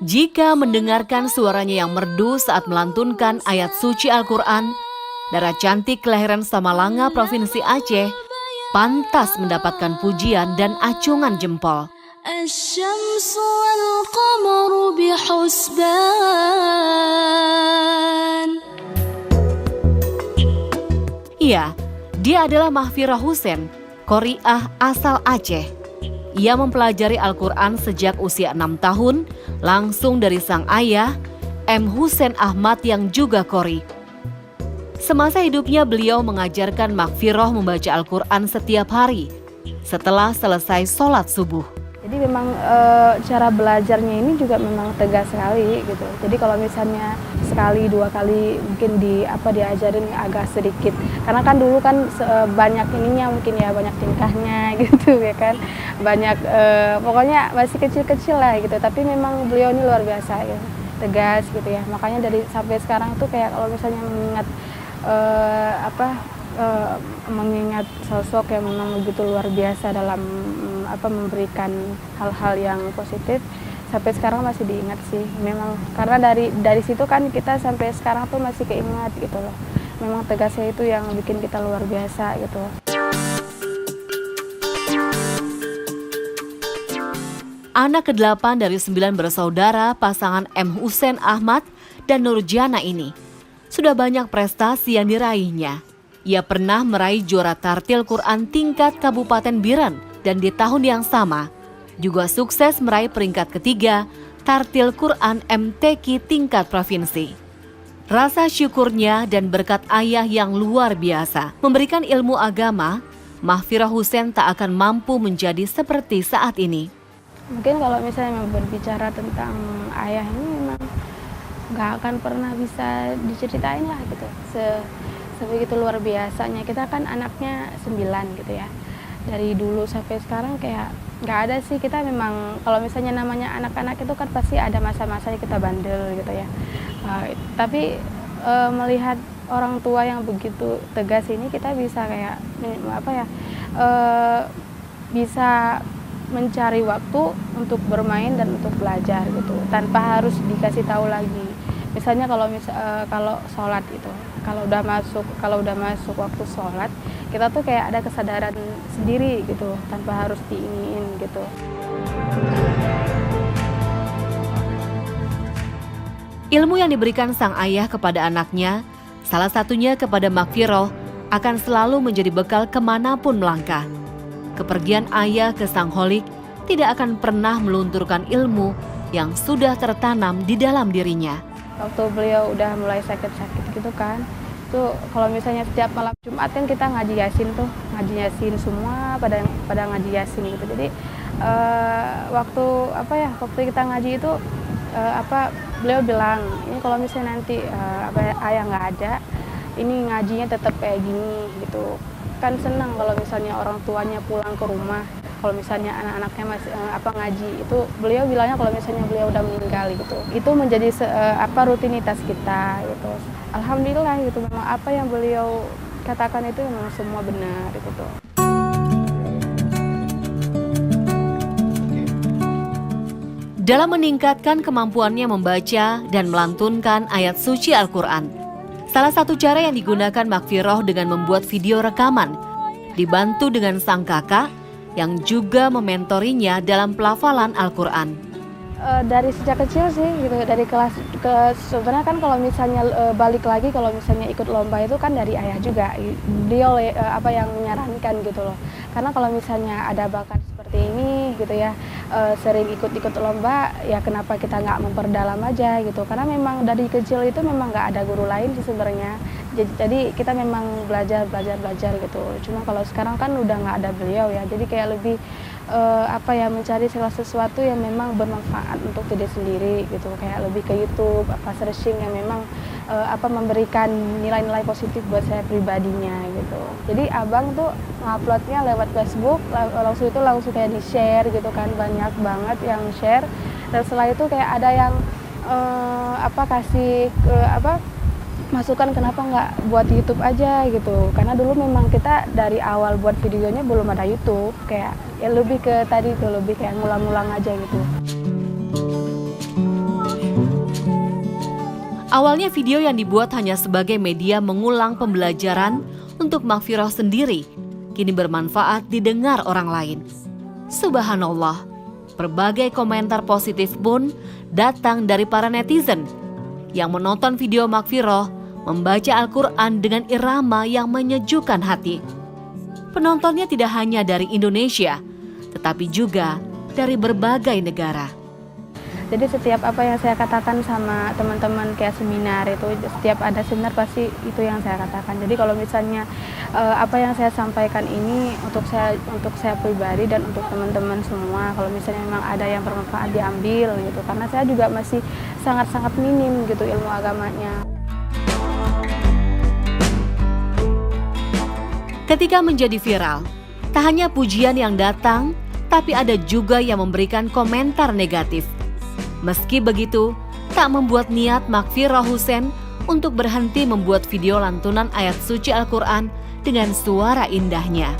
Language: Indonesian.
Jika mendengarkan suaranya yang merdu saat melantunkan ayat suci Al-Quran, darah cantik kelahiran Samalanga, Provinsi Aceh, pantas mendapatkan pujian dan acungan jempol. الشمس والقمر بحسبان. Iya, dia adalah Mahfirah Hussein, qori'ah asal Aceh. Ia mempelajari Al-Quran sejak usia 6 tahun, langsung dari sang ayah, M. Hussein Ahmad yang juga qori. Semasa hidupnya beliau mengajarkan Mahfirah membaca Al-Quran setiap hari, setelah selesai sholat subuh. Jadi memang cara belajarnya ini juga memang tegas sekali gitu. Jadi kalau misalnya sekali dua kali mungkin diajarin agak sedikit. Karena kan dulu kan banyak ininya mungkin ya, banyak tingkahnya gitu ya kan. Banyak pokoknya masih kecil-kecil lah gitu. Tapi memang beliau ini luar biasa ya, tegas gitu ya. Makanya dari sampai sekarang tuh kayak kalau misalnya mengingat sosok yang memang begitu luar biasa dalam memberikan hal-hal yang positif, sampai sekarang masih diingat sih. Memang karena dari situ kan kita sampai sekarang tuh masih keingat gitu loh. Memang tegasnya itu yang bikin kita luar biasa gitu. Anak ke-8 dari 9 bersaudara pasangan M. Hussein Ahmad dan Nurjana ini sudah banyak prestasi yang diraihnya. Ia pernah meraih juara tartil Quran tingkat Kabupaten Biren dan di tahun yang sama juga sukses meraih peringkat ketiga tartil Quran MTQ tingkat provinsi. Rasa syukurnya dan berkat ayah yang luar biasa memberikan ilmu agama, Mahfirah Hussein tak akan mampu menjadi seperti saat ini. Mungkin kalau misalnya berbicara tentang ayah ini memang nggak akan pernah bisa diceritain lah gitu. Sebegitu luar biasanya. Kita kan anaknya 9 gitu ya. Dari dulu sampai sekarang kayak nggak ada sih, kita memang kalau misalnya namanya anak-anak itu kan pasti ada masa-masanya kita bandel gitu ya. Tapi melihat orang tua yang begitu tegas ini, kita bisa kayak bisa mencari waktu untuk bermain dan untuk belajar gitu tanpa harus dikasih tahu lagi. Misalnya kalau sholat itu, kalau udah masuk waktu sholat, kita tuh kayak ada kesadaran sendiri gitu tanpa harus diiniin gitu. Ilmu yang diberikan sang ayah kepada anaknya, salah satunya kepada Mahfirah, akan selalu menjadi bekal kemanapun melangkah. Kepergian ayah ke sang holik tidak akan pernah melunturkan ilmu yang sudah tertanam di dalam dirinya. Waktu beliau udah mulai sakit-sakit gitu kan, tuh kalau misalnya setiap malam Jumat kan kita ngaji yasin semua pada ngaji yasin gitu. Jadi waktu kita ngaji itu beliau bilang, ini kalau misalnya nanti ayah nggak ada, ini ngajinya tetap kayak gini gitu. Kan senang kalau misalnya orang tuanya pulang ke rumah, kalau misalnya anak-anaknya masih ngaji, itu beliau bilangnya kalau misalnya beliau udah meninggal gitu, itu menjadi rutinitas kita gitu. Alhamdulillah gitu, memang apa yang beliau katakan itu memang semua benar gitu. Dalam meningkatkan kemampuannya membaca dan melantunkan ayat suci Al-Quran, salah satu cara yang digunakan Mahfirah dengan membuat video rekaman, dibantu dengan sang kakak yang juga mementorinya dalam pelafalan Al-Quran. Dari sejak kecil sih gitu, dari kelas sebenarnya kan kalau misalnya balik lagi, kalau misalnya ikut lomba itu kan dari ayah juga, beliau yang menyarankan gitu loh. Karena kalau misalnya ada bakat seperti ini gitu ya, sering ikut lomba, ya kenapa kita nggak memperdalam aja gitu. Karena memang dari kecil itu memang nggak ada guru lain sih sebenarnya. Jadi kita memang belajar gitu. Cuma kalau sekarang kan udah nggak ada beliau ya, jadi kayak lebih mencari segala sesuatu yang memang bermanfaat untuk diri sendiri gitu, kayak lebih ke YouTube, searching yang memang memberikan nilai-nilai positif buat saya pribadinya gitu. Jadi abang tuh nguploadnya lewat Facebook, langsung kayak di share gitu kan, banyak banget yang share. Dan setelah itu kayak ada yang kasih masukan kenapa nggak buat YouTube aja gitu, karena dulu memang kita dari awal buat videonya belum ada YouTube, kayak ya lebih ke tadi tuh, lebih kayak ngulang-ngulang aja gitu. Awalnya video yang dibuat hanya sebagai media mengulang pembelajaran untuk Makfiroh sendiri, kini bermanfaat didengar orang lain. Subhanallah, berbagai komentar positif pun datang dari para netizen yang menonton video Makfiroh membaca Al-Quran dengan irama yang menyejukkan hati. Penontonnya tidak hanya dari Indonesia, tetapi juga dari berbagai negara. Jadi setiap apa yang saya katakan sama teman-teman kayak seminar itu, setiap ada seminar pasti itu yang saya katakan. Jadi kalau misalnya apa yang saya sampaikan ini untuk saya pribadi dan untuk teman-teman semua, kalau misalnya memang ada yang bermanfaat diambil gitu, karena saya juga masih sangat-sangat minim gitu ilmu agamanya. Ketika menjadi viral, tak hanya pujian yang datang, tapi ada juga yang memberikan komentar negatif. Meski begitu, tak membuat niat Makfiroh Husain untuk berhenti membuat video lantunan ayat suci Al-Quran dengan suara indahnya.